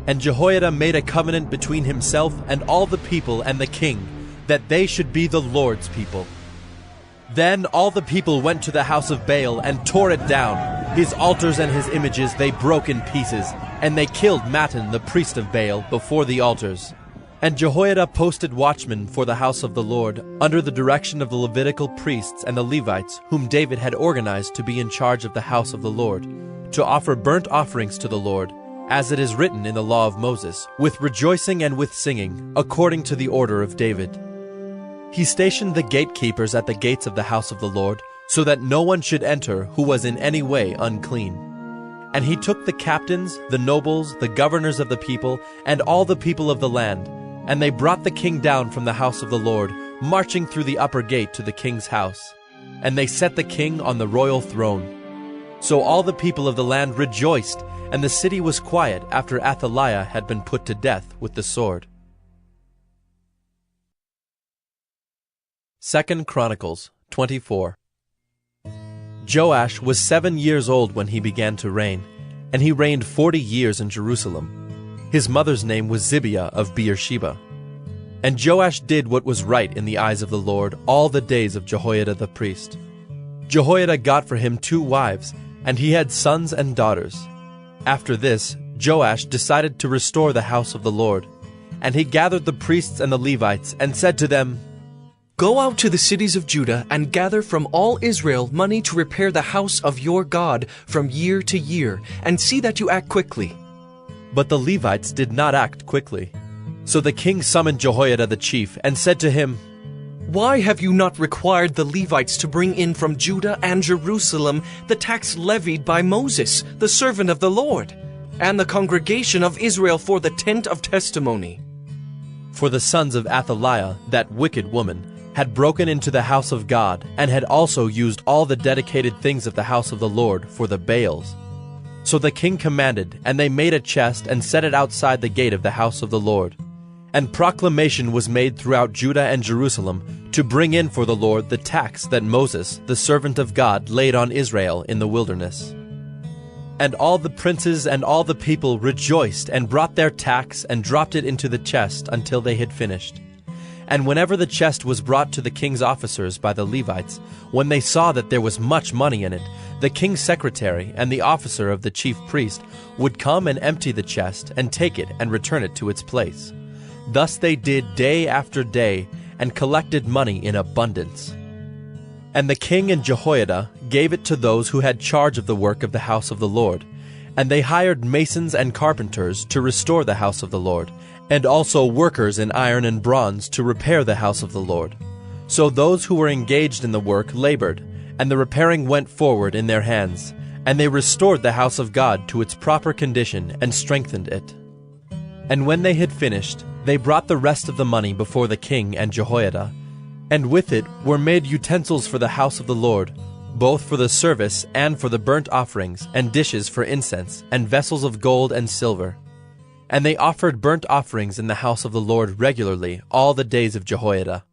And Jehoiada made a covenant between himself and all the people and the king, that they should be the Lord's people. Then all the people went to the house of Baal and tore it down. His altars and his images they broke in pieces, and they killed Mattan the priest of Baal before the altars. And Jehoiada posted watchmen for the house of the Lord, under the direction of the Levitical priests and the Levites, whom David had organized to be in charge of the house of the Lord, to offer burnt offerings to the Lord, as it is written in the law of Moses, with rejoicing and with singing, according to the order of David. He stationed the gatekeepers at the gates of the house of the Lord, so that no one should enter who was in any way unclean. And he took the captains, the nobles, the governors of the people, and all the people of the land, and they brought the king down from the house of the Lord, marching through the upper gate to the king's house. And they set the king on the royal throne. So all the people of the land rejoiced, and the city was quiet after Athaliah had been put to death with the sword. 2 Chronicles 24. Joash was 7 years old when he began to reign, and he reigned 40 years in Jerusalem. His mother's name was Zibiah of Beersheba. And Joash did what was right in the eyes of the Lord all the days of Jehoiada the priest. Jehoiada got for him 2 wives, and he had sons and daughters. After this, Joash decided to restore the house of the Lord. And he gathered the priests and the Levites, and said to them, Go out to the cities of Judah and gather from all Israel money to repair the house of your God from year to year, and see that you act quickly. But the Levites did not act quickly. So the king summoned Jehoiada the chief, and said to him, Why have you not required the Levites to bring in from Judah and Jerusalem the tax levied by Moses, the servant of the Lord, and the congregation of Israel for the tent of testimony? For the sons of Athaliah, that wicked woman, had broken into the house of God, and had also used all the dedicated things of the house of the Lord for the Baals. So the king commanded, and they made a chest and set it outside the gate of the house of the Lord. And proclamation was made throughout Judah and Jerusalem to bring in for the Lord the tax that Moses, the servant of God, laid on Israel in the wilderness. And all the princes and all the people rejoiced and brought their tax and dropped it into the chest until they had finished. And whenever the chest was brought to the king's officers by the Levites, when they saw that there was much money in it, the king's secretary and the officer of the chief priest would come and empty the chest and take it and return it to its place. Thus they did day after day, and collected money in abundance. And the king and Jehoiada gave it to those who had charge of the work of the house of the Lord. And they hired masons and carpenters to restore the house of the Lord, and also workers in iron and bronze to repair the house of the Lord. So those who were engaged in the work labored, and the repairing went forward in their hands, and they restored the house of God to its proper condition and strengthened it. And when they had finished, they brought the rest of the money before the king and Jehoiada, and with it were made utensils for the house of the Lord, both for the service and for the burnt offerings, and dishes for incense, and vessels of gold and silver. And they offered burnt offerings in the house of the Lord regularly all the days of Jehoiada.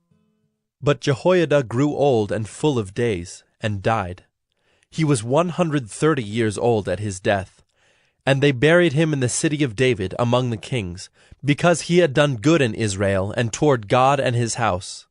But Jehoiada grew old and full of days, and died. He was 130 years old at his death. And they buried him in the city of David among the kings, because he had done good in Israel and toward God and his house.